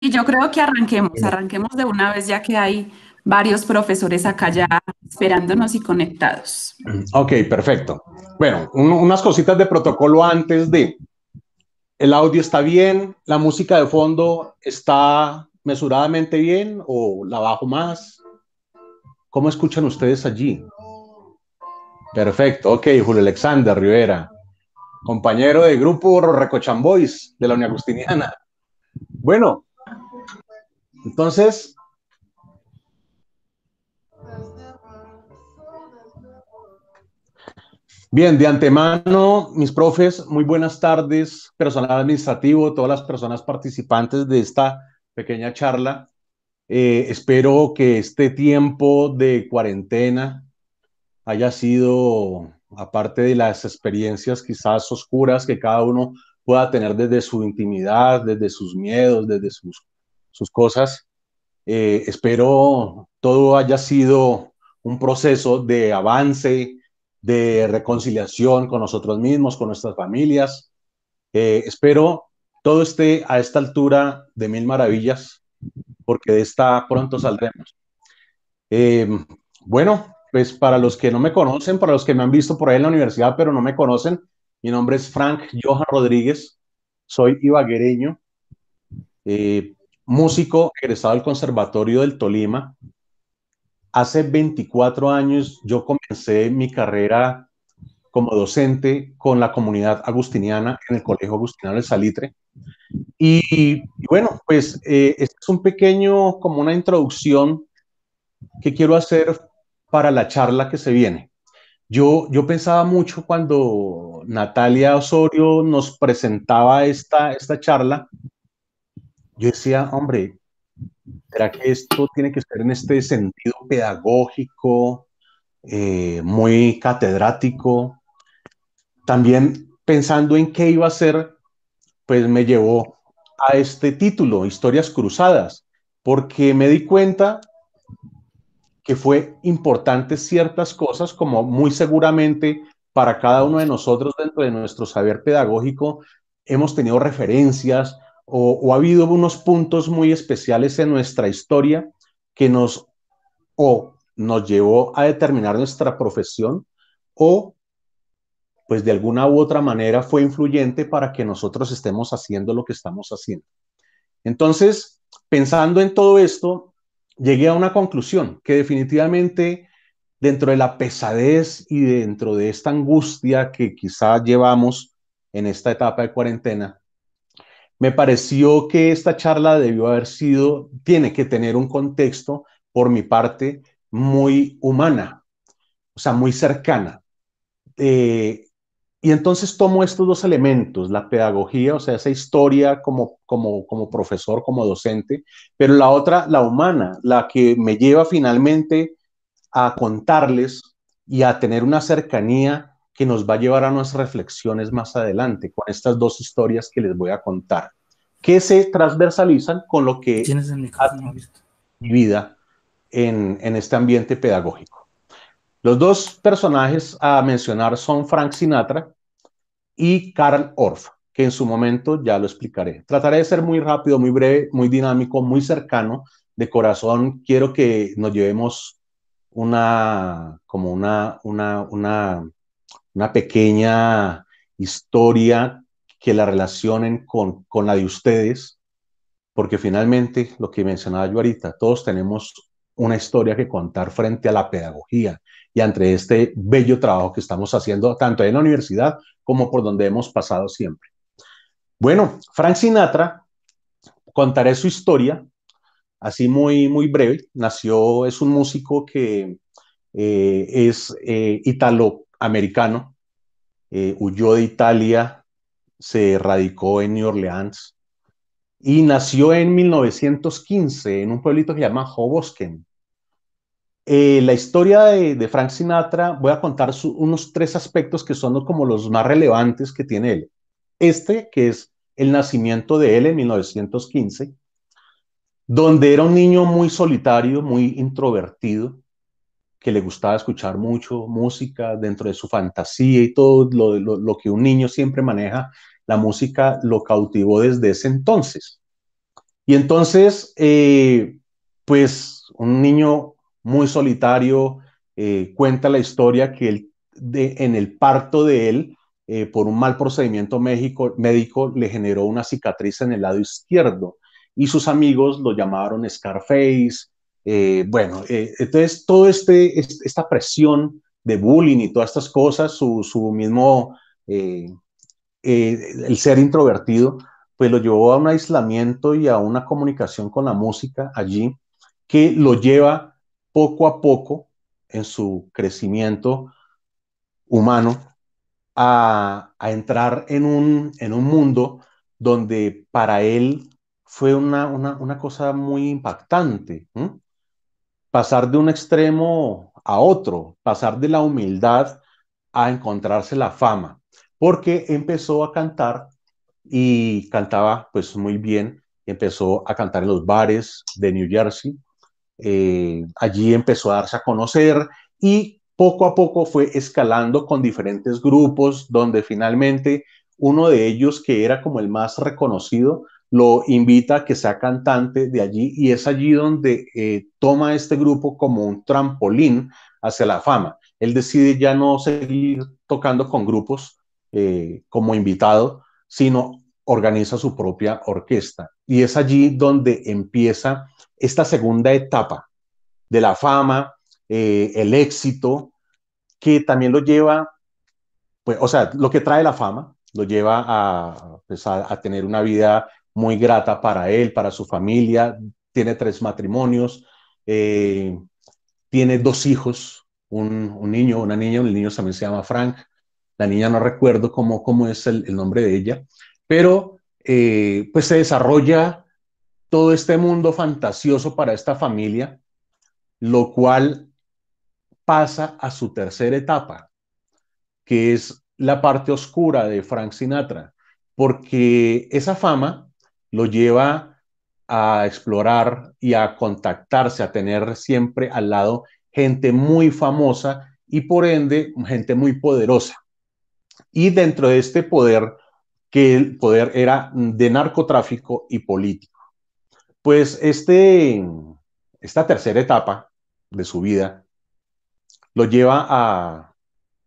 Y yo creo que arranquemos de una vez ya que hay varios profesores acá ya esperándonos y conectados. Ok, perfecto. Bueno, unas cositas de protocolo antes de. ¿El audio está bien? ¿La música de fondo está mesuradamente bien o la bajo más? ¿Cómo escuchan ustedes allí? Perfecto, ok, Julio Alexander Rivera, compañero de grupo Recochamboys de la Unión Agustiniana. Bueno, entonces, bien, de antemano, mis profes, muy buenas tardes, personal administrativo, todas las personas participantes de esta pequeña charla. Espero que este tiempo de cuarentena haya sido, aparte de las experiencias quizás oscuras que cada uno pueda tener desde su intimidad, desde sus miedos, desde sus cosas, espero todo haya sido un proceso de avance, de reconciliación con nosotros mismos, con nuestras familias. Espero todo esté a esta altura de mil maravillas, porque de esta pronto saldremos. Eh, bueno, pues para los que no me conocen, para los que me han visto por ahí en la universidad, pero no me conocen, mi nombre es Frank Johan Rodríguez, soy ibaguereño, eh, músico egresado del Conservatorio del Tolima. Hace 24 años yo comencé mi carrera como docente con la comunidad agustiniana en el Colegio Agustiniano del Salitre. Y bueno, pues este es un pequeño, como una introducción que quiero hacer para la charla que se viene. Yo pensaba mucho cuando Natalia Osorio nos presentaba esta charla, yo decía, hombre, ¿será que esto tiene que ser en este sentido pedagógico, muy catedrático? También pensando en qué iba a ser, pues me llevó a este título, Historias Cruzadas, porque me di cuenta que fue importante ciertas cosas, como muy seguramente para cada uno de nosotros dentro de nuestro saber pedagógico hemos tenido referencias o ha habido unos puntos muy especiales en nuestra historia que nos llevó a determinar nuestra profesión o pues de alguna u otra manera fue influyente para que nosotros estemos haciendo lo que estamos haciendo. Entonces, pensando en todo esto, llegué a una conclusión que definitivamente dentro de la pesadez y dentro de esta angustia que quizá llevamos en esta etapa de cuarentena, me pareció que esta charla debió haber sido, tiene que tener un contexto por mi parte muy humana, o sea, muy cercana. Eh, y entonces tomo estos dos elementos, la pedagogía, o sea, esa historia como profesor, como docente, pero la otra, la humana, la que me lleva finalmente a contarles y a tener una cercanía que nos va a llevar a nuestras reflexiones más adelante con estas dos historias que les voy a contar, que se transversalizan con lo que Tienes el ha micrófono sido abierto. mi vida en este ambiente pedagógico. Los dos personajes a mencionar son Frank Sinatra y Karl Orff, que en su momento ya lo explicaré. Trataré de ser muy rápido, muy breve, muy dinámico, muy cercano. De corazón, quiero que nos llevemos como una pequeña historia que la relacionen con la de ustedes, porque finalmente, lo que mencionaba yo ahorita, todos tenemos una historia que contar frente a la pedagogía y entre este bello trabajo que estamos haciendo, tanto en la universidad como por donde hemos pasado siempre. Bueno, Frank Sinatra, contaré su historia, así muy breve. Nació, es un músico que es italoamericano, huyó de Italia, se radicó en New Orleans y nació en 1915 en un pueblito que se llama Hoboken. La historia de Frank Sinatra, voy a contar unos tres aspectos que son como los más relevantes que tiene él. Este, que es el nacimiento de él en 1915, donde era un niño muy solitario, muy introvertido, que le gustaba escuchar mucho música dentro de su fantasía y todo lo que un niño siempre maneja, la música lo cautivó desde ese entonces. Y entonces, pues un niño muy solitario cuenta la historia que en el parto de él, por un mal procedimiento médico, le generó una cicatriz en el lado izquierdo y sus amigos lo llamaron Scarface. Bueno, entonces esta presión de bullying y todas estas cosas, su mismo, eh, el ser introvertido, pues lo llevó a un aislamiento y a una comunicación con la música allí que lo lleva poco a poco en su crecimiento humano a entrar en un mundo donde para él fue una cosa muy impactante. ¿Mm? Pasar de un extremo a otro, pasar de la humildad a encontrarse la fama, porque empezó a cantar y cantaba pues muy bien, empezó a cantar en los bares de New Jersey, allí empezó a darse a conocer y poco a poco fue escalando con diferentes grupos donde finalmente uno de ellos, que era como el más reconocido, lo invita a que sea cantante de allí y es allí donde toma este grupo como un trampolín hacia la fama. Él decide ya no seguir tocando con grupos como invitado, sino organiza su propia orquesta. Y es allí donde empieza esta segunda etapa de la fama, el éxito, que también lo lleva, pues, o sea, lo que trae la fama, lo lleva pues, a tener una vida muy grata para él, para su familia, tiene 3 matrimonios, eh, tiene 2 hijos, un niño, una niña, el niño también se llama Frank, la niña no recuerdo cómo es el nombre de ella, pero pues se desarrolla todo este mundo fantasioso para esta familia, lo cual pasa a su tercera etapa, que es la parte oscura de Frank Sinatra, porque esa fama lo lleva a explorar y a contactarse, a tener siempre al lado gente muy famosa y por ende gente muy poderosa. Y dentro de este poder, que el poder era de narcotráfico y político. Pues esta tercera etapa de su vida lo lleva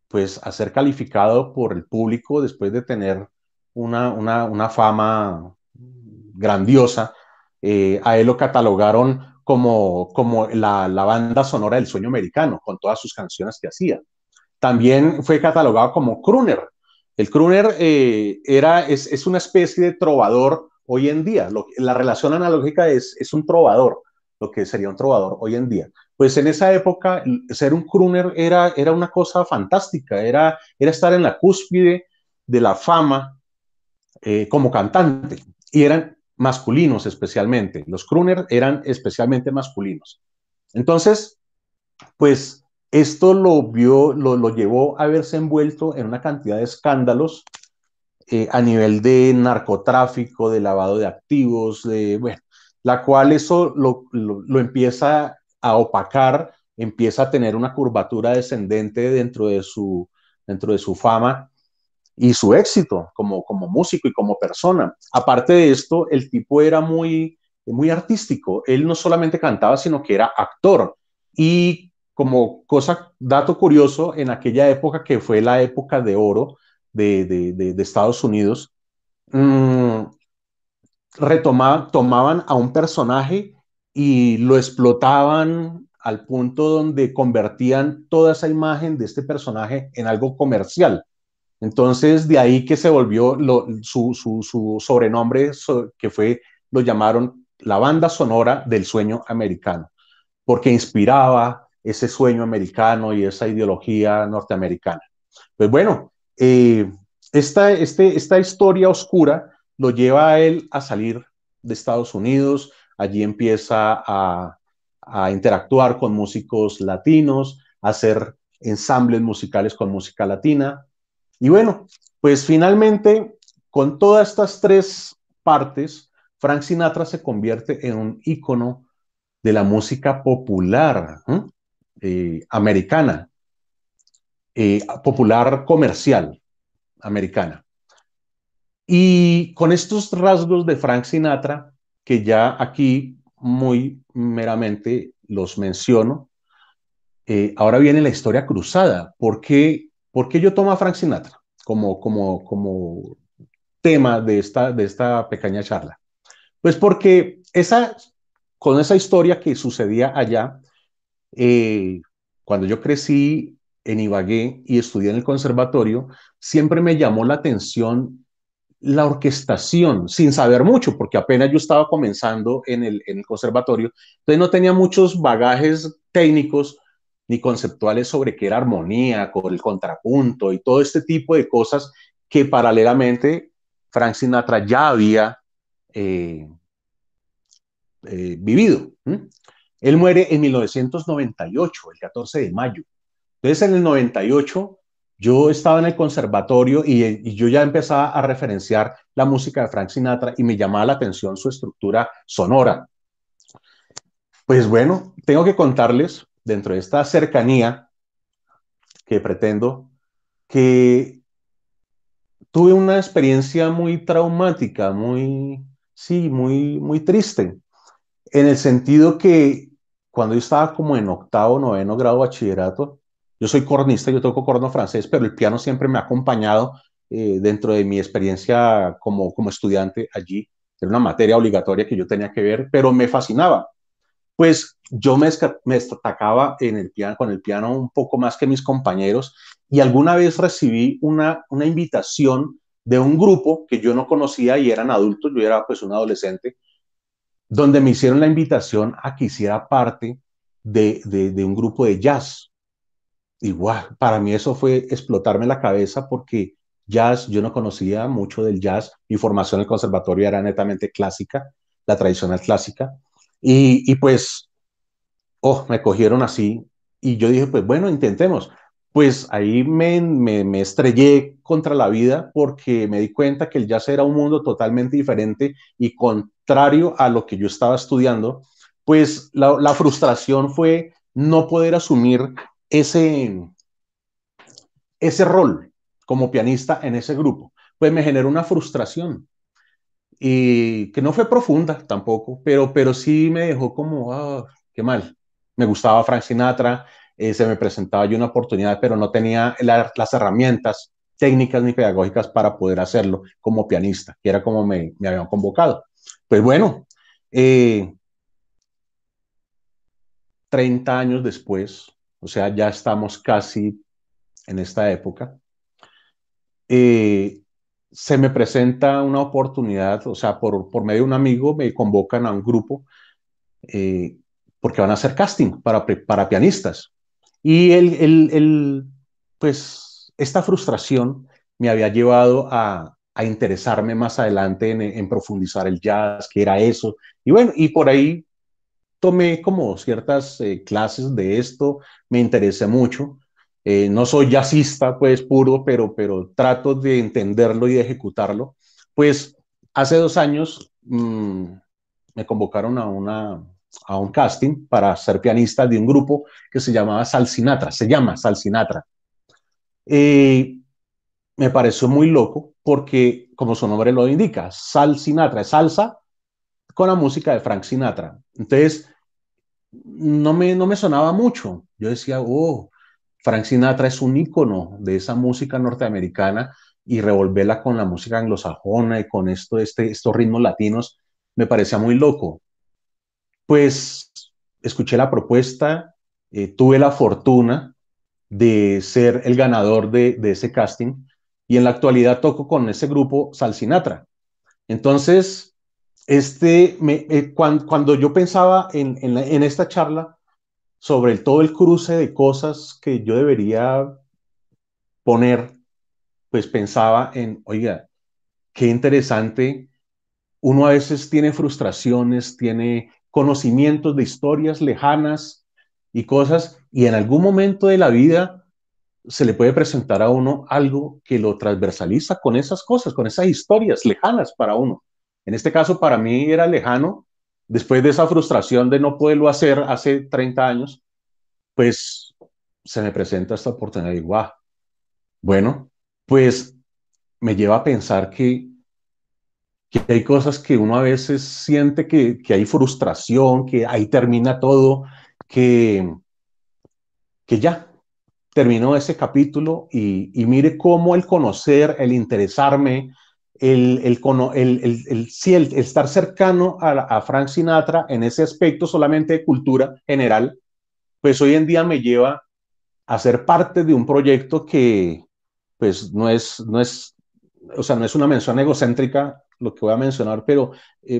pues, a ser calificado por el público después de tener una fama grandiosa. A él lo catalogaron como la banda sonora del sueño americano, con todas sus canciones que hacía. También fue catalogado como crooner. El crooner es una especie de trovador hoy en día. La relación analógica es un trovador, lo que sería un trovador hoy en día. Pues en esa época, ser un crooner era una cosa fantástica, era estar en la cúspide de la fama como cantante. Y eran masculinos especialmente. Los crooners eran especialmente masculinos. Entonces, pues esto lo llevó a verse envuelto en una cantidad de escándalos a nivel de narcotráfico, de lavado de activos, bueno, la cual eso lo empieza a opacar, empieza a tener una curvatura descendente dentro de su fama y su éxito como músico y como persona. Aparte de esto, el tipo era muy artístico. Él no solamente cantaba, sino que era actor. Y como dato curioso, en aquella época que fue la época de oro de Estados Unidos, mmm, tomaban a un personaje y lo explotaban al punto donde convertían toda esa imagen de este personaje en algo comercial. Entonces, de ahí que se volvió su sobrenombre, que fue, lo llamaron la banda sonora del sueño americano, porque inspiraba ese sueño americano y esa ideología norteamericana. Pues bueno, esta historia oscura lo lleva a él a salir de Estados Unidos, allí empieza a interactuar con músicos latinos, a hacer ensambles musicales con música latina, y bueno, pues finalmente, con todas estas 3 partes, Frank Sinatra se convierte en un ícono de la música popular americana, popular comercial americana. Y con estos rasgos de Frank Sinatra, que ya aquí muy meramente los menciono. Ahora viene la historia cruzada. ¿Por qué yo tomo a Frank Sinatra como tema de esta pequeña charla? Pues porque con esa historia que sucedía allá, eh, cuando yo crecí en Ibagué y estudié en el conservatorio, siempre me llamó la atención la orquestación, sin saber mucho, porque apenas yo estaba comenzando en el conservatorio, entonces no tenía muchos bagajes técnicos ni conceptuales sobre qué era armonía, con el contrapunto y todo este tipo de cosas que paralelamente Frank Sinatra ya había eh, vivido. Él muere en 1998, el 14 de mayo. Entonces, en el 98, yo estaba en el conservatorio y yo ya empezaba a referenciar la música de Frank Sinatra y me llamaba la atención su estructura sonora. Pues bueno, tengo que contarles, dentro de esta cercanía que pretendo, que tuve una experiencia muy traumática, sí, muy triste, en el sentido que cuando yo estaba como en octavo, noveno grado de bachillerato, yo soy cornista, yo toco corno francés, pero el piano siempre me ha acompañado dentro de mi experiencia como estudiante allí. Era una materia obligatoria que yo tenía que ver, pero me fascinaba. Pues yo me destacaba en el piano, con el piano un poco más que mis compañeros y alguna vez recibí una invitación de un grupo que yo no conocía y eran adultos, yo era pues un adolescente, donde me hicieron la invitación a que hiciera parte de un grupo de jazz. Igual, para mí eso fue explotarme la cabeza porque jazz, yo no conocía mucho del jazz, mi formación en el conservatorio era netamente clásica, la tradicional clásica, y pues, oh, me cogieron así y yo dije, pues bueno, intentemos. Pues ahí me estrellé contra la vida porque me di cuenta que el jazz era un mundo totalmente diferente y contrario a lo que yo estaba estudiando. Pues la frustración fue no poder asumir ese, ese rol como pianista en ese grupo. Pues me generó una frustración y que no fue profunda tampoco, pero sí me dejó como, ah, qué mal. Me gustaba Frank Sinatra, se me presentaba yo una oportunidad, pero no tenía las herramientas técnicas ni pedagógicas para poder hacerlo como pianista, que era como me habían convocado. Pues bueno, eh, 30 años después, o sea, ya estamos casi en esta época, eh, se me presenta una oportunidad, o sea, por medio de un amigo me convocan a un grupo eh, porque van a hacer casting para pianistas. Y pues esta frustración me había llevado a interesarme más adelante en profundizar el jazz, qué era eso. Y bueno, y por ahí tomé como ciertas clases de esto, me interesé mucho. No soy jazzista, pues puro, pero trato de entenderlo y de ejecutarlo. Pues hace 2 años me convocaron a un casting para ser pianista de un grupo que se llamaba Salsinatra, se llama Salsinatra. Eh, Me pareció muy loco porque, como su nombre lo indica, Sal Sinatra es salsa con la música de Frank Sinatra. Entonces, no me sonaba mucho. Yo decía, oh, Frank Sinatra es un ícono de esa música norteamericana y revolverla con la música anglosajona y con estos ritmos latinos me parecía muy loco. Pues escuché la propuesta, tuve la fortuna de ser el ganador de ese casting y en la actualidad toco con ese grupo Salsinatra. Entonces, cuando yo pensaba en esta charla sobre todo el cruce de cosas que yo debería poner, pues pensaba en, oiga, qué interesante, uno a veces tiene frustraciones, tiene conocimientos de historias lejanas y cosas, y en algún momento de la vida se le puede presentar a uno algo que lo transversaliza con esas cosas, con esas historias lejanas para uno. En este caso, para mí era lejano, después de esa frustración de no poderlo hacer hace 30 años, pues se me presenta esta oportunidad y guau, bueno, pues me lleva a pensar que que hay cosas que uno a veces siente que hay frustración, que ahí termina todo, que, que ya terminó ese capítulo y mire cómo el conocer, el interesarme, sí, el estar cercano a Frank Sinatra en ese aspecto solamente de cultura general, pues hoy en día me lleva a ser parte de un proyecto que pues o sea, no es una mención egocéntrica lo que voy a mencionar, pero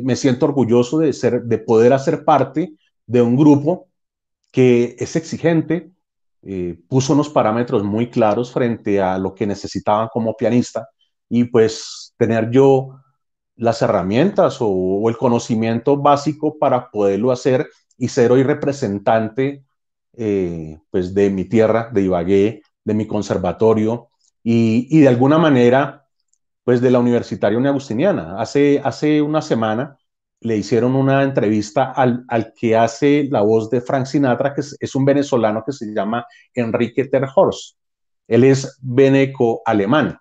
me siento orgulloso de poder hacer parte de un grupo que es exigente, puso unos parámetros muy claros frente a lo que necesitaban como pianista y pues tener yo las herramientas o el conocimiento básico para poderlo hacer y ser hoy representante pues de mi tierra, de Ibagué, de mi conservatorio y de alguna manera pues de la Universitaria Agustiniana. Hace una semana le hicieron una entrevista al que hace la voz de Frank Sinatra, que es un venezolano que se llama Enrique Terhorst. Él es veneco-alemán.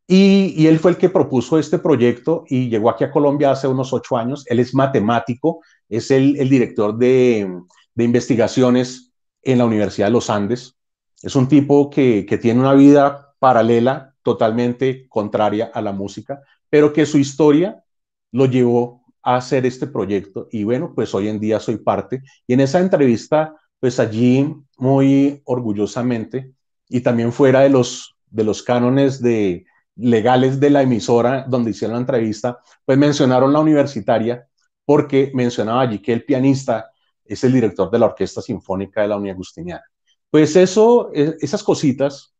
Y él fue el que propuso este proyecto y llegó aquí a Colombia hace unos 8 años. Él es matemático, es el director de investigaciones en la Universidad de los Andes. Es un tipo que tiene una vida paralela totalmente contraria a la música, pero que su historia lo llevó a hacer este proyecto. Y bueno, pues hoy en día soy parte. Y en esa entrevista, pues allí muy orgullosamente y también fuera de los cánones legales de la emisora donde hicieron la entrevista, pues mencionaron la universitaria porque mencionaba allí que el pianista es el director de la Orquesta Sinfónica de la Universidad Agustiniana. Pues esas cositas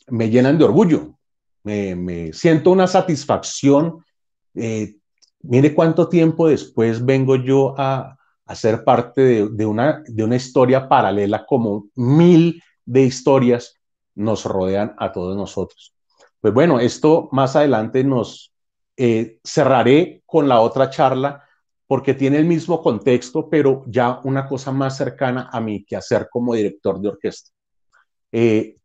me llenan de orgullo, me siento una satisfacción. Eh, Mire cuánto tiempo después vengo yo a ser parte de una historia paralela, como mil de historias nos rodean a todos nosotros. Pues bueno, esto más adelante nos cerraré con la otra charla porque tiene el mismo contexto, pero ya una cosa más cercana a mi quehacer como director de orquesta. Eh,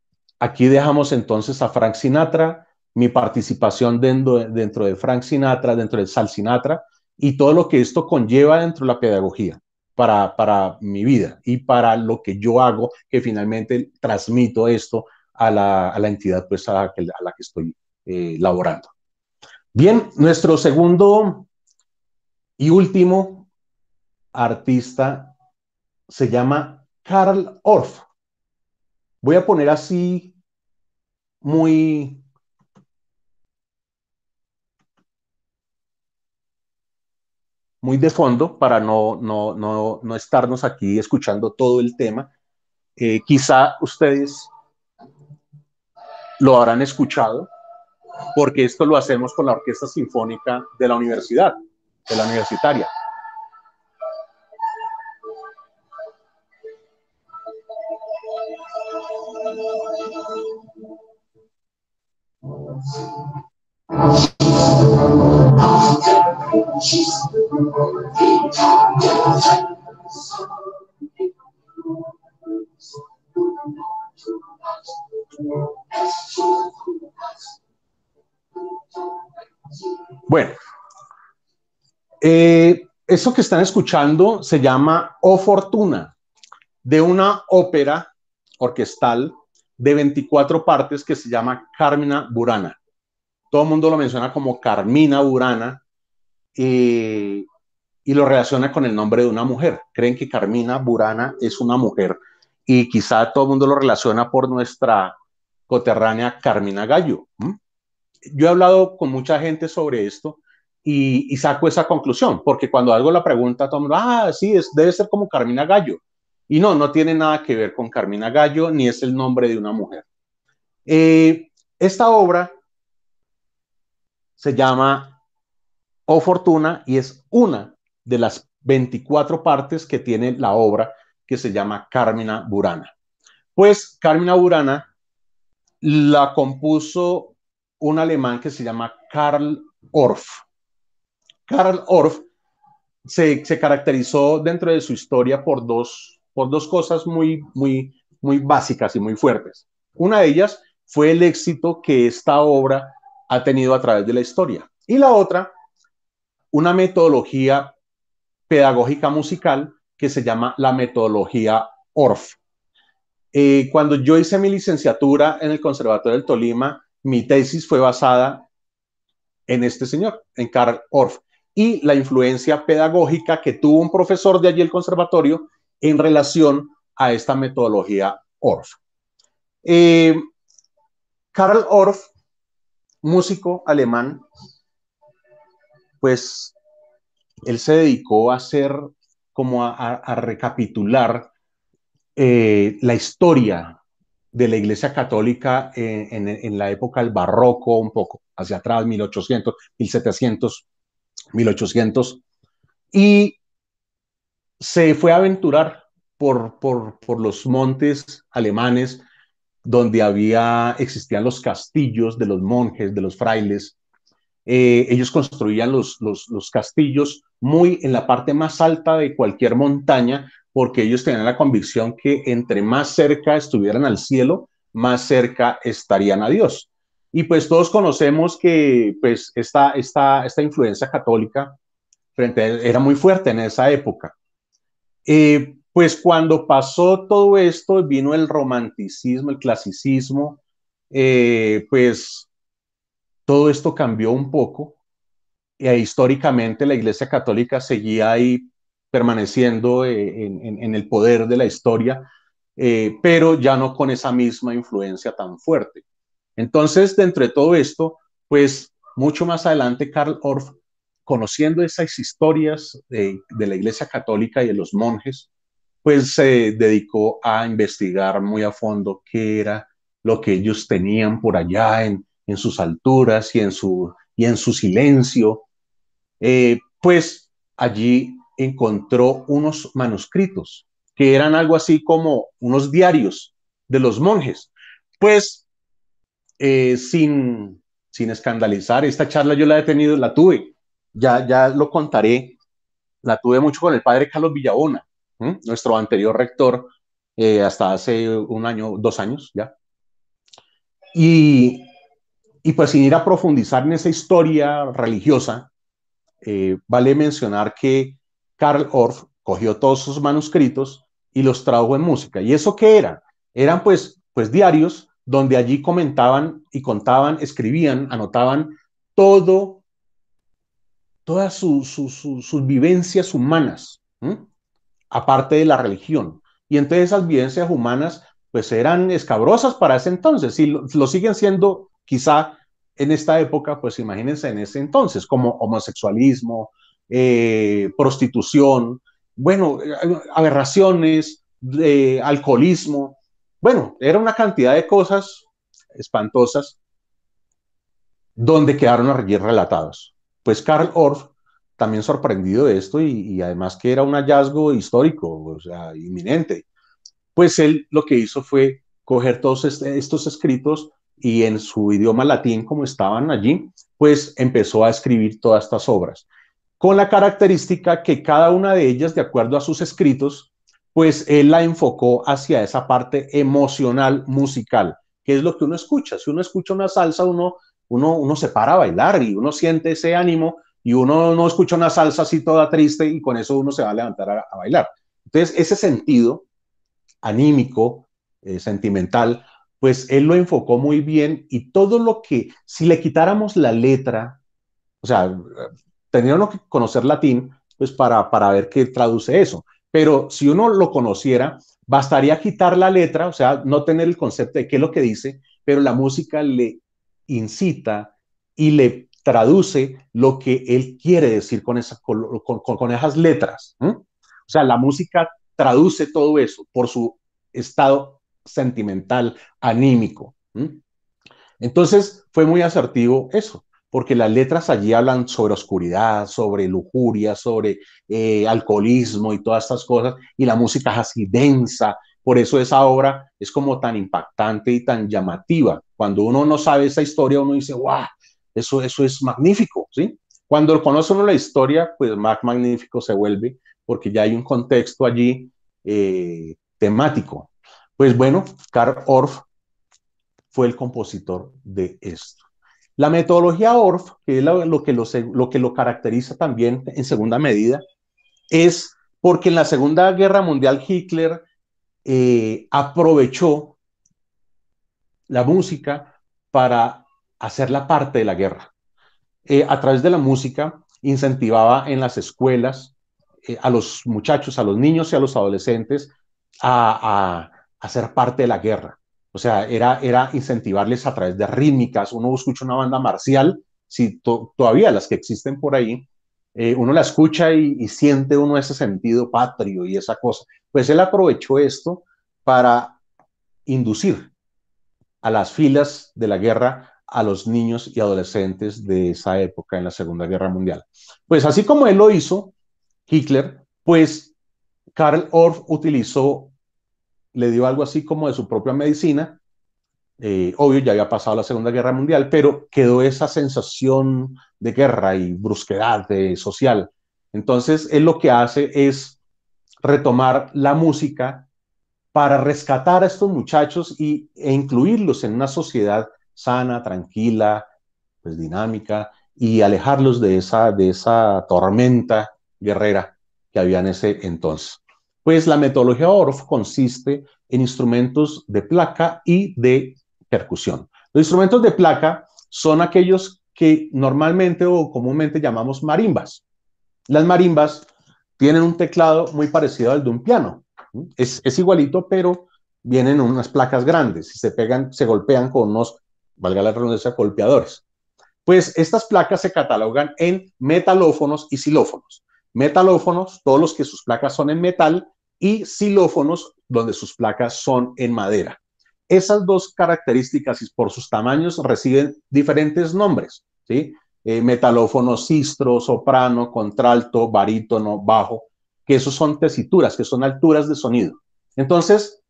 Aquí dejamos entonces a Frank Sinatra, mi participación dentro de Frank Sinatra, dentro de Sal Sinatra y todo lo que esto conlleva dentro de la pedagogía para mi vida y para lo que yo hago, que finalmente transmito esto a la entidad pues, a la que estoy laborando. Bien, nuestro segundo y último artista se llama Carl Orff. Voy a poner así muy, muy de fondo para no estarnos aquí escuchando todo el tema. Quizá ustedes lo habrán escuchado porque esto lo hacemos con la Orquesta Sinfónica de la Universidad, de la Universitaria. Bueno, eso que están escuchando se llama O Fortuna, de una ópera orquestal de 24 partes que se llama Carmina Burana. Todo el mundo lo menciona como Carmina Burana y lo relaciona con el nombre de una mujer. Creen que Carmina Burana es una mujer y quizá todo el mundo lo relaciona por nuestra coterránea Carmina Gallo. Yo he hablado con mucha gente sobre esto y saco esa conclusión, porque cuando algo la pregunta, todo el mundo, sí, debe ser como Carmina Gallo. Y no tiene nada que ver con Carmina Gallo, ni es el nombre de una mujer. Esta obra se llama O Fortuna y es una de las 24 partes que tiene la obra que se llama Carmina Burana. Pues Carmina Burana la compuso un alemán que se llama Karl Orff. Karl Orff se caracterizó dentro de su historia por dos cosas muy básicas y muy fuertes. Una de ellas fue el éxito que esta obra ha tenido a través de la historia. Y la otra, una metodología pedagógica musical que se llama la metodología Orff. Cuando yo hice mi licenciatura en el Conservatorio del Tolima, mi tesis fue basada en este señor, en Karl Orff, y la influencia pedagógica que tuvo un profesor de allí el conservatorio en relación a esta metodología Orff. Eh, Karl Orff, músico alemán, pues él se dedicó a hacer como a recapitular la historia de la Iglesia Católica en la época del barroco, un poco hacia atrás, 1800, 1700, 1800, y se fue a aventurar por los montes alemanes donde existían los castillos de los monjes, de los frailes. Ellos construían los castillos muy en la parte más alta de cualquier montaña, porque ellos tenían la convicción que entre más cerca estuvieran al cielo, más cerca estarían a Dios. Y pues todos conocemos que pues esta influencia católica frente a él era muy fuerte en esa época. Pues cuando pasó todo esto, vino el romanticismo, el clasicismo, pues todo esto cambió un poco. Históricamente la Iglesia Católica seguía ahí permaneciendo en el poder de la historia, pero ya no con esa misma influencia tan fuerte. Entonces, dentro de todo esto, pues mucho más adelante Karl Orff, conociendo esas historias de la Iglesia Católica y de los monjes, pues se dedicó a investigar muy a fondo qué era lo que ellos tenían por allá en sus alturas y en su silencio. Pues allí encontró unos manuscritos que eran algo así como unos diarios de los monjes. Pues sin escandalizar, esta charla yo la he tenido, la tuve, ya lo contaré, la tuve mucho con el padre Carlos Villabona, nuestro anterior rector, hasta hace un año, 2 años ya. Y, y pues sin ir a profundizar en esa historia religiosa, vale mencionar que Karl Orff cogió todos sus manuscritos y los tradujo en música. ¿Y eso qué era? Eran pues diarios donde allí comentaban y contaban, escribían, anotaban todo, todas sus vivencias humanas, aparte de la religión. Y entonces esas vivencias humanas pues eran escabrosas para ese entonces y lo siguen siendo quizá en esta época, pues imagínense en ese entonces, como homosexualismo, prostitución, bueno, aberraciones, alcoholismo, bueno, era una cantidad de cosas espantosas donde quedaron allí relatados. Pues Karl Orff, también sorprendido de esto y además que era un hallazgo histórico, o sea, inminente, pues él lo que hizo fue coger todos estos escritos y en su idioma latín, como estaban allí, pues empezó a escribir todas estas obras, con la característica que cada una de ellas, de acuerdo a sus escritos, pues él la enfocó hacia esa parte emocional musical, que es lo que uno escucha. Si uno escucha una salsa, uno se para a bailar y uno siente ese ánimo y uno no escucha una salsa así toda triste y con eso uno se va a levantar a bailar. Entonces, ese sentido anímico, sentimental, pues él lo enfocó muy bien y todo lo que, si le quitáramos la letra, o sea, teníamos que conocer latín, pues para ver qué traduce eso. Pero si uno lo conociera, bastaría quitar la letra, o sea, no tener el concepto de qué es lo que dice, pero la música le incita y le traduce lo que él quiere decir con esas letras. O sea, la música traduce todo eso por su estado sentimental, anímico. Entonces fue muy asertivo eso, porque las letras allí hablan sobre oscuridad, sobre lujuria, sobre alcoholismo y todas estas cosas, y la música es así densa. Por eso esa obra es como tan impactante y tan llamativa. Cuando uno no sabe esa historia, uno dice, wow, eso es magnífico, ¿sí? Cuando conoce uno la historia, pues más magnífico se vuelve, porque ya hay un contexto allí temático. Pues bueno, Karl Orff fue el compositor de esto. La metodología ORF, que es lo que lo caracteriza también en segunda medida, es porque en la Segunda Guerra Mundial Hitler aprovechó la música para hacerla parte de la guerra. A través de la música incentivaba en las escuelas a los muchachos, a los niños y a los adolescentes a ser parte de la guerra. O sea, era incentivarles a través de rítmicas. Uno escucha una banda marcial, si todavía las que existen por ahí, uno la escucha y siente uno ese sentido patrio y esa cosa. Pues él aprovechó esto para inducir a las filas de la guerra a los niños y adolescentes de esa época en la Segunda Guerra Mundial. Pues así como él lo hizo, Hitler, pues Karl Orff utilizó, le dio algo así como de su propia medicina. Obvio, ya había pasado la Segunda Guerra Mundial, pero quedó esa sensación de guerra y brusquedad social. Entonces, él lo que hace es retomar la música para rescatar a estos muchachos e incluirlos en una sociedad sana, tranquila, pues dinámica, y alejarlos de esa tormenta guerrera que había en ese entonces. Pues la metodología ORF consiste en instrumentos de placa y de percusión. Los instrumentos de placa son aquellos que normalmente o comúnmente llamamos marimbas. Las marimbas tienen un teclado muy parecido al de un piano. Es igualito, pero vienen unas placas grandes y se pegan, se golpean con unos, valga la redundancia, golpeadores. Pues estas placas se catalogan en metalófonos y xilófonos. Metalófonos, todos los que sus placas son en metal, y xilófonos, donde sus placas son en madera. Esas dos características, y por sus tamaños, reciben diferentes nombres, ¿sí? Metalófono sistro, soprano, contralto, barítono, bajo, que esos son tesituras, que son alturas de sonido. Entonces,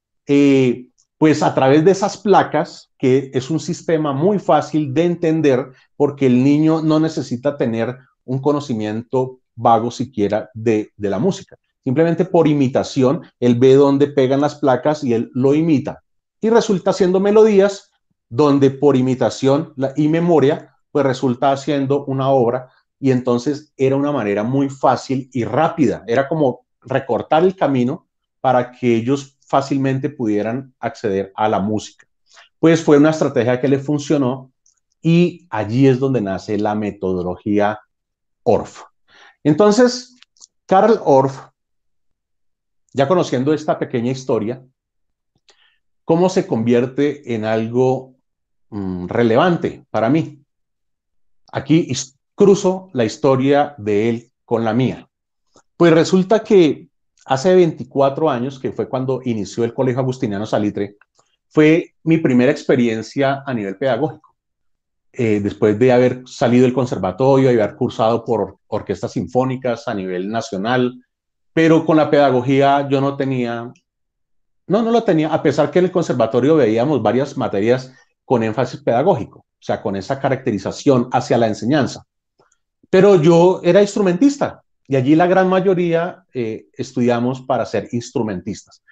pues a través de esas placas, que es un sistema muy fácil de entender, porque el niño no necesita tener un conocimiento vago siquiera de la música. Simplemente por imitación, él ve dónde pegan las placas y él lo imita. Y resulta haciendo melodías donde por imitación y memoria, pues resulta haciendo una obra, y entonces era una manera muy fácil y rápida. Era como recortar el camino para que ellos fácilmente pudieran acceder a la música. Pues fue una estrategia que le funcionó, y allí es donde nace la metodología Orff. Entonces, Karl Orff, ya conociendo esta pequeña historia, ¿cómo se convierte en algo relevante para mí? Aquí cruzo la historia de él con la mía. Pues resulta que hace 24 años, que fue cuando inició el Colegio Agustiniano Salitre, fue mi primera experiencia a nivel pedagógico. Después de haber salido del conservatorio y haber cursado por orquestas sinfónicas a nivel nacional, pero con la pedagogía yo no tenía, no lo tenía, a pesar que en el conservatorio veíamos varias materias con énfasis pedagógico, o sea, con esa caracterización hacia la enseñanza. Pero yo era instrumentista, y allí la gran mayoría estudiamos para ser instrumentistas.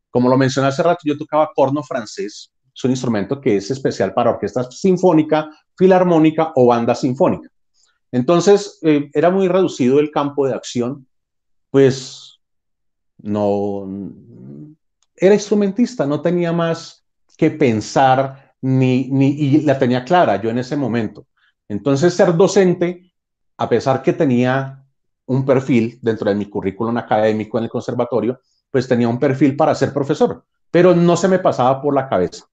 Como lo mencioné hace rato, yo tocaba corno francés. Es un instrumento que es especial para orquesta sinfónica, filarmónica o banda sinfónica. Entonces, era muy reducido el campo de acción, pues no, era instrumentista, no tenía más que pensar, y la tenía clara yo en ese momento. Entonces, ser docente, a pesar que tenía un perfil dentro de mi currículum académico en el conservatorio, pues tenía un perfil para ser profesor, pero no se me pasaba por la cabeza.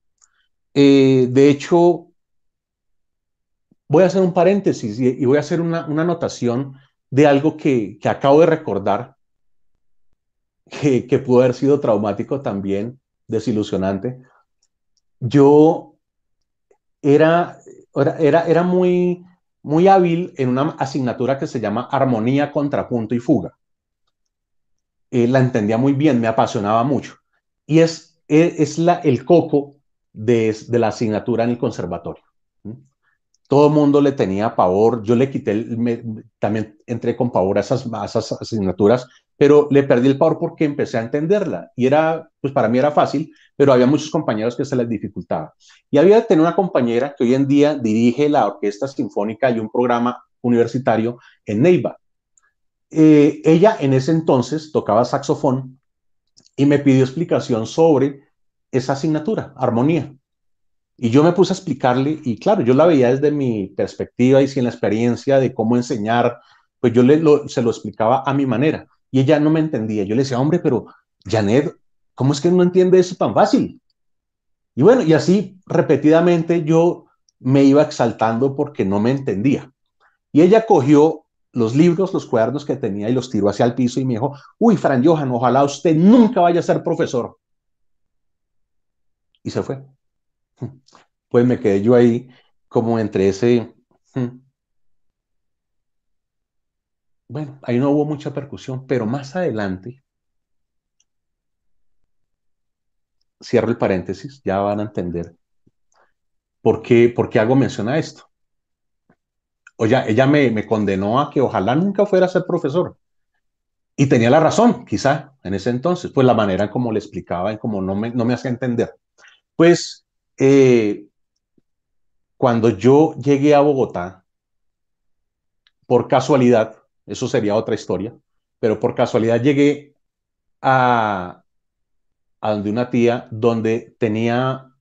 De hecho, voy a hacer un paréntesis y voy a hacer una anotación de algo que acabo de recordar, que pudo haber sido traumático también, desilusionante. Yo era, era muy hábil en una asignatura que se llama armonía, contrapunto y fuga. La entendía muy bien, me apasionaba mucho. Y es el coco de la asignatura en el conservatorio. Todo el mundo le tenía pavor. Yo le quité, también entré con pavor a esas asignaturas, pero le perdí el pavor porque empecé a entenderla y era, pues para mí era fácil, pero había muchos compañeros que se les dificultaba. Y había tenido una compañera que hoy en día dirige la Orquesta Sinfónica y un programa universitario en Neiva. Ella en ese entonces tocaba saxofón y me pidió explicación sobre esa asignatura, armonía. Y yo me puse a explicarle, y claro, yo la veía desde mi perspectiva y sin la experiencia de cómo enseñar, pues se lo explicaba a mi manera. Y ella no me entendía. Yo le decía, hombre, pero Janet, ¿cómo es que no entiende eso tan fácil? Y bueno, y así repetidamente yo me iba exaltando porque no me entendía. Y ella cogió los libros, los cuadernos que tenía y los tiró hacia el piso y me dijo, uy, Fran Johan, ojalá usted nunca vaya a ser profesor. Y se fue. Pues me quedé yo ahí como entre ese... Bueno, ahí no hubo mucha percusión, pero más adelante, cierro el paréntesis, ya van a entender por qué hago mención a esto. Oye, ella me condenó a que ojalá nunca fuera a ser profesor. Y tenía la razón, quizá, en ese entonces, pues la manera en cómo le explicaba y cómo no me hacía entender. Pues cuando yo llegué a Bogotá, por casualidad, eso sería otra historia, pero por casualidad llegué a, a donde una tía, donde tenía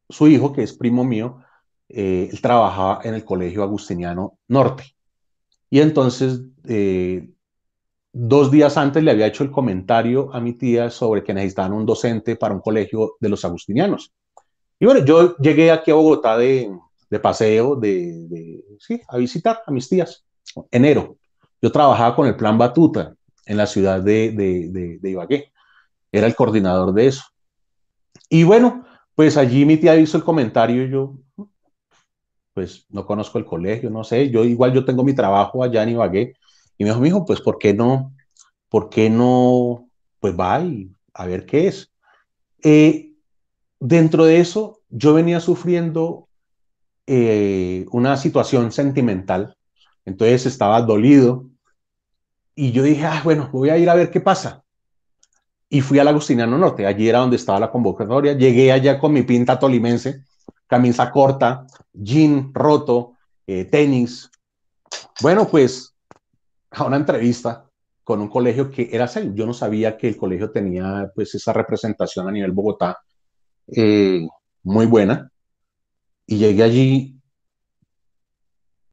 su hijo, que es primo mío, él trabajaba en el Colegio Agustiniano Norte. Y entonces, 2 días antes le había hecho el comentario a mi tía sobre que necesitaban un docente para un colegio de los agustinianos. Y bueno, yo llegué aquí a Bogotá de paseo, sí, a visitar a mis tías. Enero. Yo trabajaba con el Plan Batuta en la ciudad de Ibagué. Era el coordinador de eso. Y bueno, pues allí mi tía hizo el comentario y yo, pues no conozco el colegio, no sé, yo tengo mi trabajo allá en Ibagué. Y me dijo, mijo, pues por qué no, pues va y a ver qué es. Eh, Dentro de eso, yo venía sufriendo una situación sentimental, entonces estaba dolido y yo dije, ah, bueno, voy a ir a ver qué pasa. Y fui al Agustiniano Norte, allí era donde estaba la convocatoria, llegué allá con mi pinta tolimense, camisa corta, jean roto, tenis. Bueno, pues a una entrevista con un colegio que era serio. Yo no sabía que el colegio tenía pues esa representación a nivel Bogotá eh, muy buena. Y llegué allí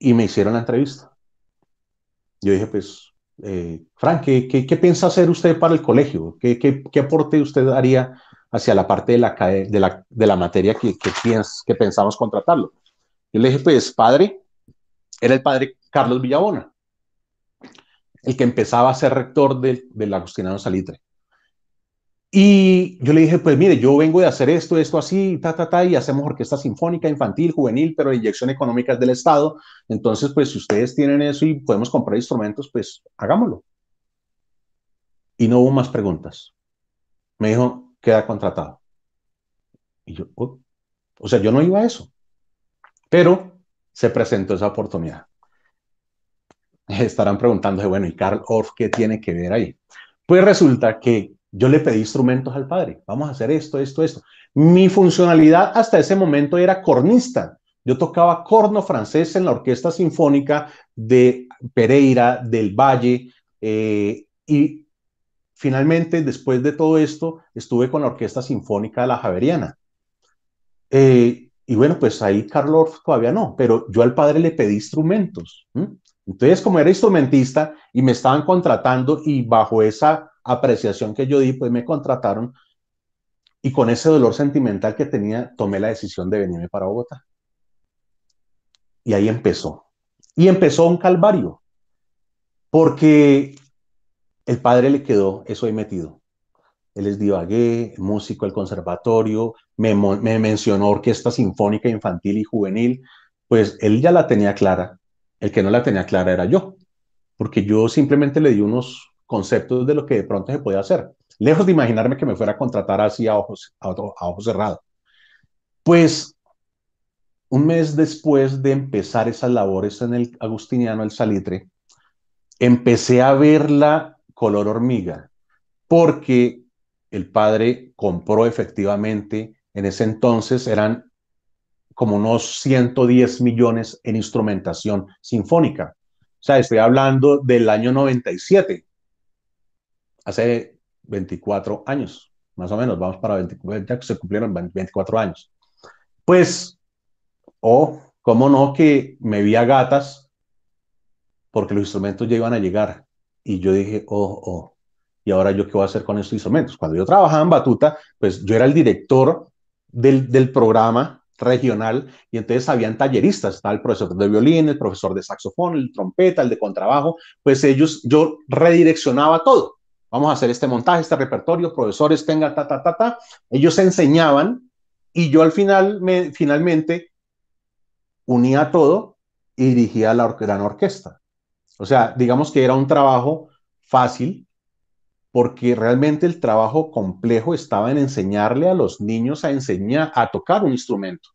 y me hicieron la entrevista. Yo dije, pues, Frank, ¿qué piensa hacer usted para el colegio? ¿Qué aporte usted haría hacia la parte de la materia que pensamos contratarlo? Yo le dije, pues, padre, era el padre Carlos Villabona, el que empezaba a ser rector del Agustiniano Salitre. Y yo le dije, pues mire, yo vengo de hacer esto así, y hacemos orquesta sinfónica, infantil, juvenil, pero de inyección económica es del Estado. Entonces, pues si ustedes tienen eso y podemos comprar instrumentos, pues hagámoslo. Y no hubo más preguntas. Me dijo, queda contratado. Y yo, oh, o sea, yo no iba a eso, pero se presentó esa oportunidad. Estarán preguntándose, bueno, ¿y Carl Orff qué tiene que ver ahí? Pues resulta que yo le pedí instrumentos al padre. Vamos a hacer esto. Mi funcionalidad hasta ese momento era cornista. Yo tocaba corno francés en la Orquesta Sinfónica de Pereira, del Valle, y finalmente, después de todo esto, estuve con la Orquesta Sinfónica de la Javeriana. Y bueno, pues ahí Carl Orff todavía no, pero yo al padre le pedí instrumentos. ¿M? Entonces, como era instrumentista y me estaban contratando y bajo esa apreciación que yo di, pues me contrataron y con ese dolor sentimental que tenía, tomé la decisión de venirme para Bogotá. Y ahí empezó. Y empezó un calvario, porque el padre le quedó eso ahí metido. Él es Divagué, músico del conservatorio, me mencionó orquesta sinfónica infantil y juvenil, pues él ya la tenía clara, el que no la tenía clara era yo, porque yo simplemente le di unos conceptos de lo que de pronto se podía hacer, lejos de imaginarme que me fuera a contratar así a ojos cerrados. Pues un mes después de empezar esas labores en el Agustiniano, el Salitre, empecé a ver la color hormiga, porque el padre compró efectivamente, en ese entonces eran como unos 110 millones en instrumentación sinfónica. O sea, estoy hablando del año 97, hace 24 años, más o menos, vamos para 20, ya que se cumplieron 24 años. Pues, cómo no, que me vi a gatas porque los instrumentos ya iban a llegar. Y yo dije, ¿y ahora yo qué voy a hacer con estos instrumentos? Cuando yo trabajaba en Batuta, pues yo era el director del programa regional y entonces habían talleristas, estaba el profesor de violín, el profesor de saxofón, el trompeta, el de contrabajo, pues yo redireccionaba todo. Vamos a hacer este montaje, este repertorio, profesores tenga ta. Ellos enseñaban y yo al final, finalmente, unía todo y dirigía la gran orquesta. O sea, digamos que era un trabajo fácil porque realmente el trabajo complejo estaba en enseñarle a los niños a enseñar a tocar un instrumento.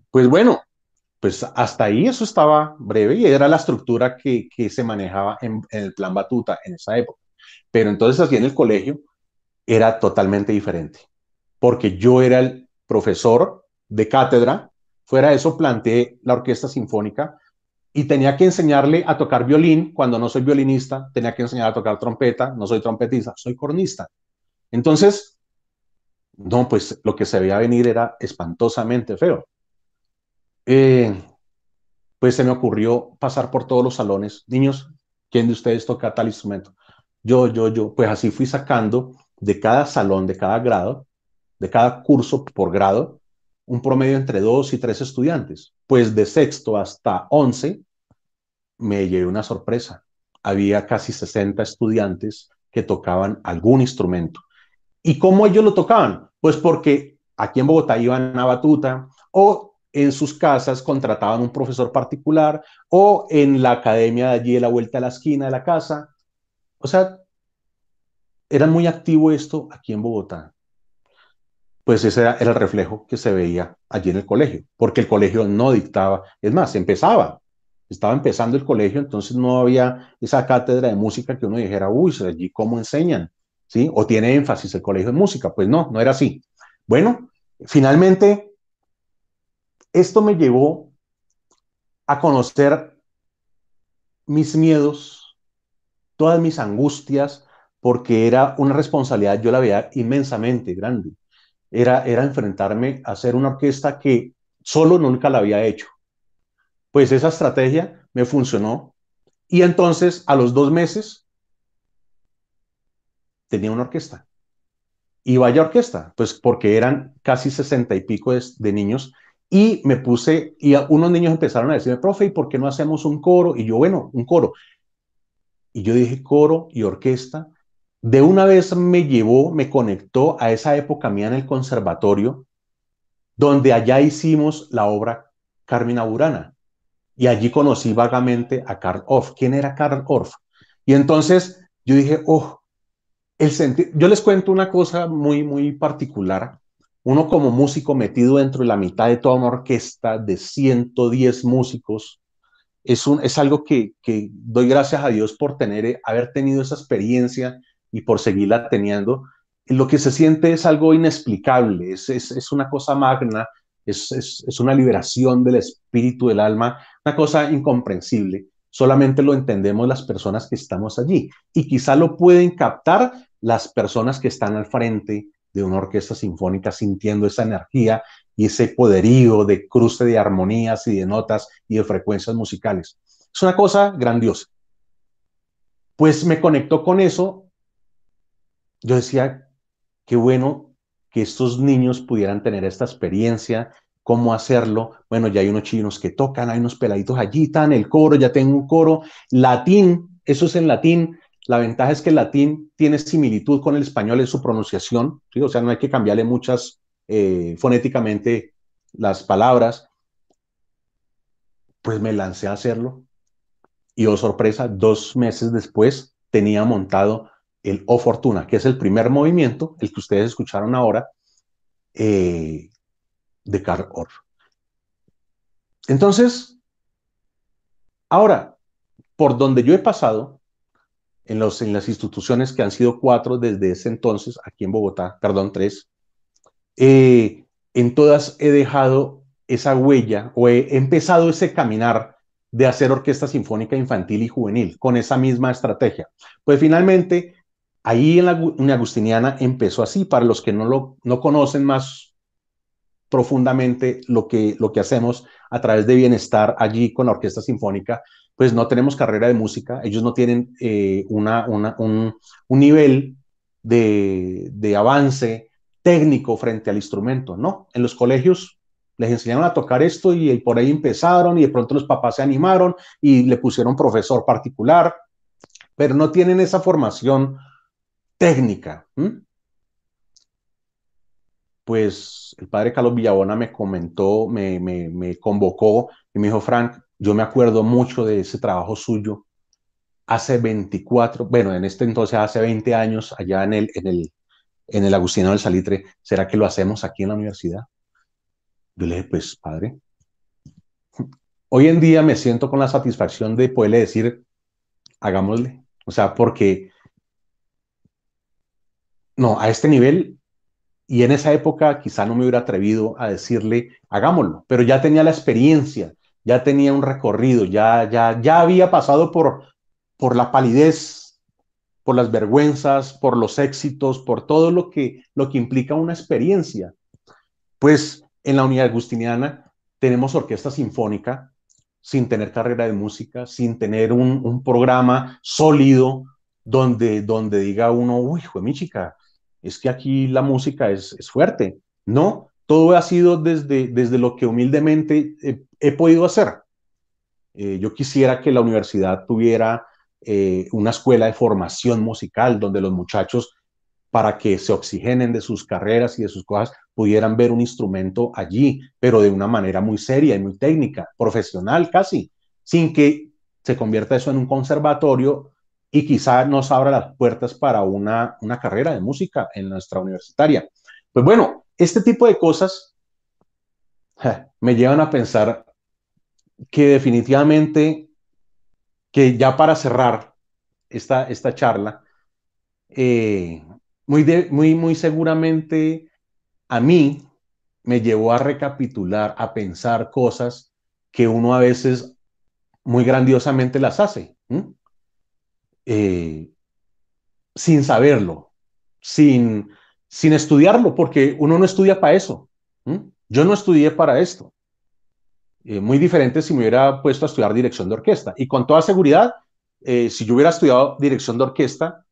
Pues bueno, pues hasta ahí eso estaba breve y era la estructura que se manejaba en el plan Batuta en esa época. Pero entonces así en el colegio era totalmente diferente, porque yo era el profesor de cátedra, fuera de eso planteé la orquesta sinfónica, y tenía que enseñarle a tocar violín cuando no soy violinista, tenía que enseñar a tocar trompeta, no soy trompetista, soy cornista. Entonces, no, pues lo que se veía venir era espantosamente feo. Eh, pues se me ocurrió pasar por todos los salones. Niños, ¿quién de ustedes toca tal instrumento? Yo. Pues así fui sacando de cada salón, de cada grado, de cada curso por grado, un promedio entre 2 y 3 estudiantes. Pues de sexto hasta 11 me llevé una sorpresa. Había casi 60 estudiantes que tocaban algún instrumento. ¿Y cómo ellos lo tocaban? Pues porque aquí en Bogotá iban a Batuta o en sus casas contrataban un profesor particular o en la academia de allí de la vuelta a la esquina de la casa. O sea, era muy activo esto aquí en Bogotá. Pues ese era el reflejo que se veía allí en el colegio, porque el colegio no dictaba, es más, estaba empezando el colegio, entonces no había esa cátedra de música que uno dijera, uy, allí cómo enseñan, ¿sí? O tiene énfasis el colegio de música, pues no era así. Bueno, finalmente, esto me llevó a conocer mis miedos, todas mis angustias, porque era una responsabilidad, yo la veía inmensamente grande. Era enfrentarme a hacer una orquesta que solo nunca la había hecho. Pues esa estrategia me funcionó y entonces a los 2 meses tenía una orquesta. Y vaya orquesta, pues porque eran casi 60 y pico de niños y me puse, y unos niños empezaron a decirme, profe, ¿y por qué no hacemos un coro? Y yo, bueno, un coro. Y yo dije, coro y orquesta. De una vez me llevó, me conectó a esa época mía en el conservatorio, donde allá hicimos la obra Carmina Burana. Y allí conocí vagamente a Karl Orff. ¿Quién era Karl Orff? Y entonces yo dije, yo les cuento una cosa muy particular. Uno como músico metido dentro de la mitad de toda una orquesta de 110 músicos, es algo que doy gracias a Dios por haber tenido esa experiencia y por seguirla teniendo. Lo que se siente es algo inexplicable, es una cosa magna, es una liberación del espíritu, del alma, una cosa incomprensible. Solamente lo entendemos las personas que estamos allí y quizá lo pueden captar las personas que están al frente de una orquesta sinfónica sintiendo esa energía y ese poderío de cruce de armonías y de notas y de frecuencias musicales. Es una cosa grandiosa. Pues me conectó con eso. Yo decía, qué bueno que estos niños pudieran tener esta experiencia, cómo hacerlo. Bueno, ya hay unos chinos que tocan, hay unos peladitos allí, están el coro, ya tengo un coro. Latín, eso es en latín. La ventaja es que el latín tiene similitud con el español en su pronunciación, ¿sí? O sea, no hay que cambiarle muchas fonéticamente las palabras. Pues me lancé a hacerlo y, oh sorpresa, 2 meses después tenía montado el O Fortuna, que es el primer movimiento, el que ustedes escucharon ahora, eh, de Karl Orff. Entonces, ahora, por donde yo he pasado, en las instituciones que han sido 4 desde ese entonces, aquí en Bogotá, perdón, 3, en todas he dejado esa huella o he empezado ese caminar de hacer orquesta sinfónica infantil y juvenil con esa misma estrategia. Pues finalmente, ahí en la Agustiniana empezó así. Para los que no conocen más profundamente lo que hacemos a través de Bienestar allí con la Orquesta Sinfónica, pues no tenemos carrera de música, ellos no tienen un nivel de avance técnico frente al instrumento, ¿no? En los colegios les enseñaron a tocar esto y por ahí empezaron y de pronto los papás se animaron y le pusieron profesor particular, pero no tienen esa formación técnica. Pues el padre Carlos Villabona me comentó, me convocó y me dijo, Frank, yo me acuerdo mucho de ese trabajo suyo hace 24, bueno, en este entonces hace 20 años, allá en el Agustino del Salitre, ¿será que lo hacemos aquí en la universidad? Yo le dije, pues padre, hoy en día me siento con la satisfacción de poderle decir, hagámosle, o sea, porque no, a este nivel. Y en esa época quizá no me hubiera atrevido a decirle, hagámoslo, pero ya tenía la experiencia, ya tenía un recorrido, ya había pasado por la palidez, por las vergüenzas, por los éxitos, por todo lo que implica una experiencia. Pues en la Unidad Agustiniana tenemos orquesta sinfónica sin tener carrera de música, sin tener un programa sólido donde diga uno, uy, hijo de mi chica, es que aquí la música es fuerte. No, todo ha sido desde lo que humildemente he podido hacer. Yo quisiera que la universidad tuviera una escuela de formación musical donde los muchachos, para que se oxigenen de sus carreras y de sus cosas, pudieran ver un instrumento allí, pero de una manera muy seria y muy técnica, profesional casi, sin que se convierta eso en un conservatorio y quizá nos abra las puertas para una carrera de música en nuestra universitaria. Pues bueno, este tipo de cosas me llevan a pensar que definitivamente, que ya para cerrar esta charla, eh, muy seguramente a mí me llevó a recapitular, a pensar cosas que uno a veces muy grandiosamente las hace, eh, sin saberlo, sin, sin estudiarlo, porque uno no estudia para eso. Yo no estudié para esto. Muy diferente si me hubiera puesto a estudiar dirección de orquesta. Y con toda seguridad, si yo hubiera estudiado dirección de orquesta,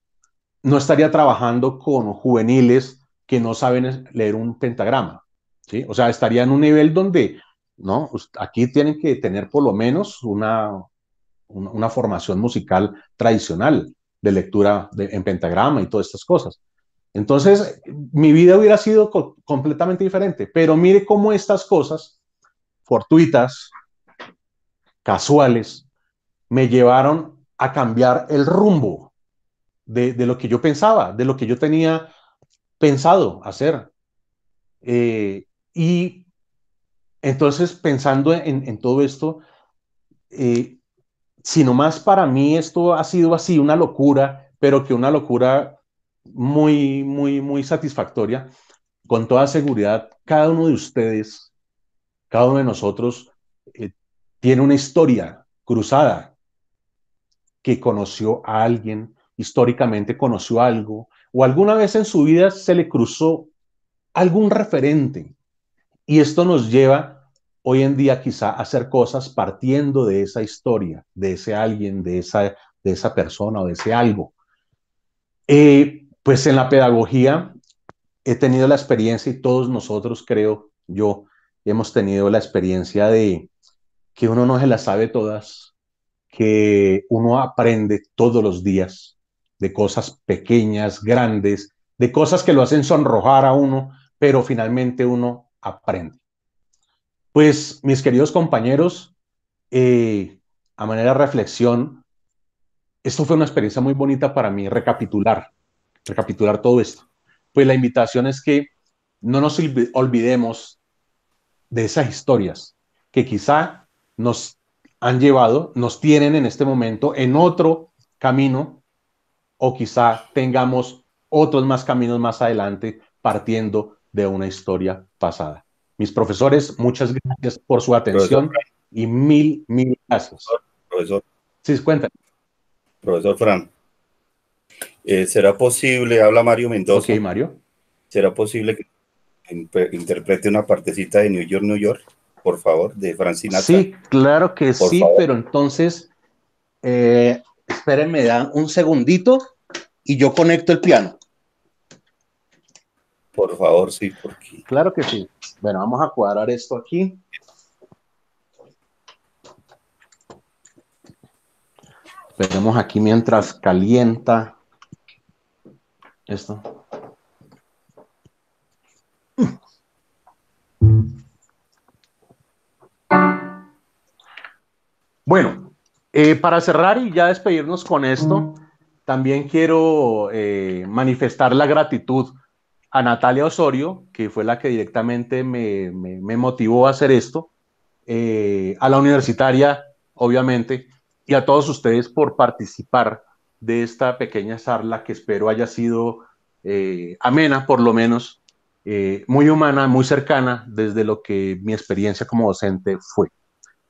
no estaría trabajando con juveniles que no saben leer un pentagrama, ¿sí? O sea, estaría en un nivel donde, no, aquí tienen que tener por lo menos una formación musical tradicional de lectura en pentagrama y todas estas cosas. Entonces, mi vida hubiera sido completamente diferente, pero mire cómo estas cosas fortuitas, casuales, me llevaron a cambiar el rumbo de lo que yo pensaba, de lo que yo tenía pensado hacer. Eh, y entonces, pensando en todo esto, eh, si nomás para mí esto ha sido así, una locura, pero que una locura muy satisfactoria, con toda seguridad, cada uno de ustedes, cada uno de nosotros, tiene una historia cruzada, que conoció a alguien, históricamente conoció algo, o alguna vez en su vida se le cruzó algún referente. Y esto nos lleva hoy en día quizá a hacer cosas partiendo de esa historia, de ese alguien, de esa persona o de ese algo. Pues en la pedagogía he tenido la experiencia y todos nosotros, creo yo, hemos tenido la experiencia de que uno no se las sabe todas, que uno aprende todos los días de cosas pequeñas, grandes, de cosas que lo hacen sonrojar a uno, pero finalmente uno aprende. Pues mis queridos compañeros, eh, a manera de reflexión, esto fue una experiencia muy bonita para mí, recapitular todo esto. Pues la invitación es que no nos olvidemos de esas historias que quizá nos han llevado, nos tienen en este momento en otro camino, o quizá tengamos otros más caminos más adelante partiendo de una historia pasada. Mis profesores, muchas gracias por su Profesor atención Fran, y mil gracias. profesor, Sí, cuéntame. profesor Fran, ¿será posible, habla Mario Ok, Mendoza, Mario. será posible que interprete una partecita de New York, por favor, de Frank Sinatra? Sí, claro que Por sí, favor, pero entonces, espérenme, dan un segundito y yo conecto el piano. por favor, sí, porque Claro que sí. Bueno, vamos a cuadrar esto aquí. Esperemos aquí mientras calienta esto. Bueno, para cerrar y ya despedirnos con esto, también quiero manifestar la gratitud a Natalia Osorio, que fue la que directamente me motivó a hacer esto, a la universitaria, obviamente, y a todos ustedes por participar de esta pequeña charla que espero haya sido amena, por lo menos, muy humana, muy cercana desde lo que mi experiencia como docente fue.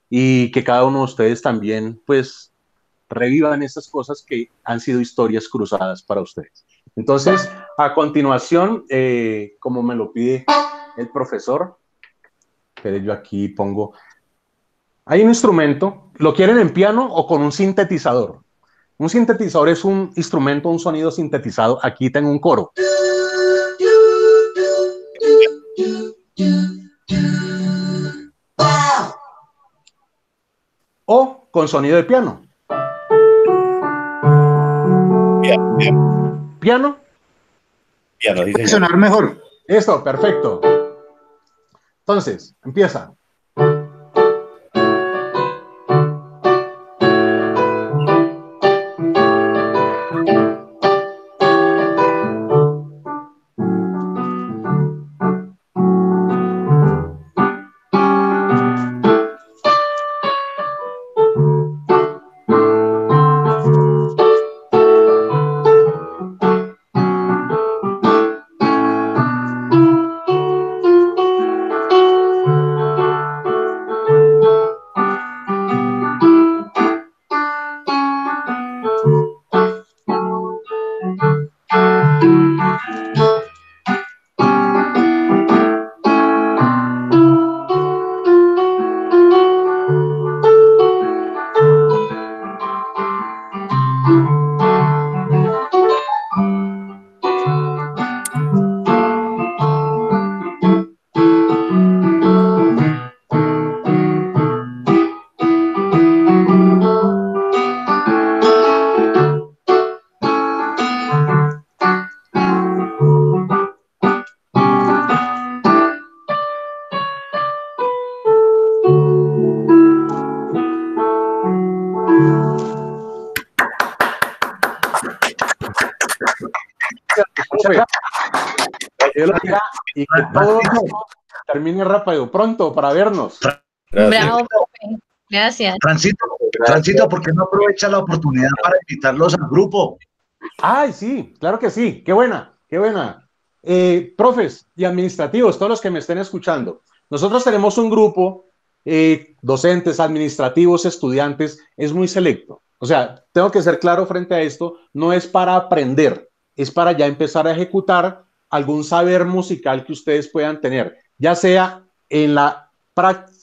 Y que cada uno de ustedes también, pues, revivan esas cosas que han sido historias cruzadas para ustedes. Entonces, a continuación, como me lo pide el profesor, que yo aquí pongo, hay un instrumento, ¿lo quieren en piano o con un sintetizador? Un sintetizador es un instrumento, un sonido sintetizado. Aquí tengo un coro. O con sonido de piano. Piano. piano, sí, Puede señor. sonar mejor. Esto, perfecto. Entonces, empieza. Que Dios los bendiga y que todo termine rápido, pronto, para vernos. Gracias. Bravo, profe. Gracias. Francito, ¿por qué no aprovecha la oportunidad para invitarlos al grupo? Ay, sí, claro que sí, qué buena, qué buena. Profes y administrativos, todos los que me estén escuchando, nosotros tenemos un grupo, docentes, administrativos, estudiantes, es muy selecto. O sea, tengo que ser claro frente a esto, no es para aprender, es para ya empezar a ejecutar algún saber musical que ustedes puedan tener, ya sea en la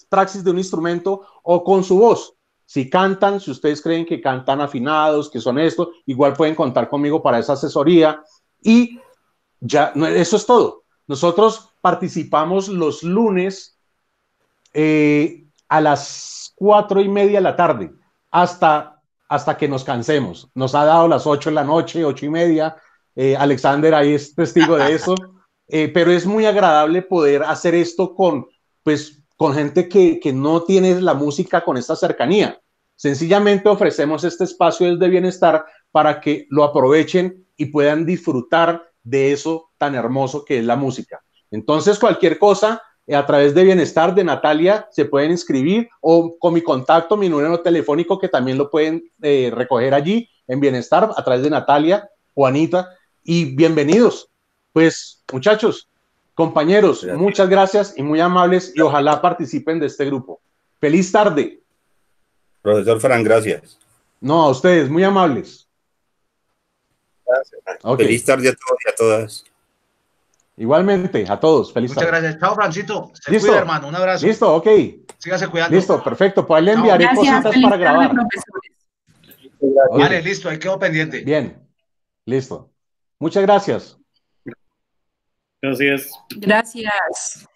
praxis de un instrumento o con su voz. Si cantan, si ustedes creen que cantan afinados, que son esto, igual pueden contar conmigo para esa asesoría. Y ya, eso es todo. Nosotros participamos los lunes a las 4:30 de la tarde, hasta que nos cansemos. Nos ha dado las 8 de la noche, 8:30. Alexander ahí es testigo de eso. Pero es muy agradable poder hacer esto con gente que no tiene la música con esta cercanía. Sencillamente ofrecemos este espacio de bienestar para que lo aprovechen y puedan disfrutar de eso tan hermoso que es la música. Entonces, cualquier cosa, a través de Bienestar de Natalia se pueden inscribir o con mi contacto, mi número telefónico que también lo pueden recoger allí en Bienestar a través de Natalia Juanita, y bienvenidos. Pues, muchachos, compañeros, Gracias. muchas gracias y muy amables, y ojalá participen de este grupo. Feliz tarde. Profesor Fran, gracias. No, a ustedes, muy amables. Gracias. Ok. Feliz tarde a todos y a todas. Igualmente, a todos, feliz Muchas tarde. gracias. Chao, Francito. Se Listo. cuida, hermano. Un abrazo. Listo, ok. Sígase cuidando. Listo, perfecto. Pues ahí le Chao. enviaré Gracias, cositas feliz para tarde, grabar. profesores. Ok, Vale, listo. Ahí quedo pendiente. bien, listo. Muchas gracias. Gracias. Gracias.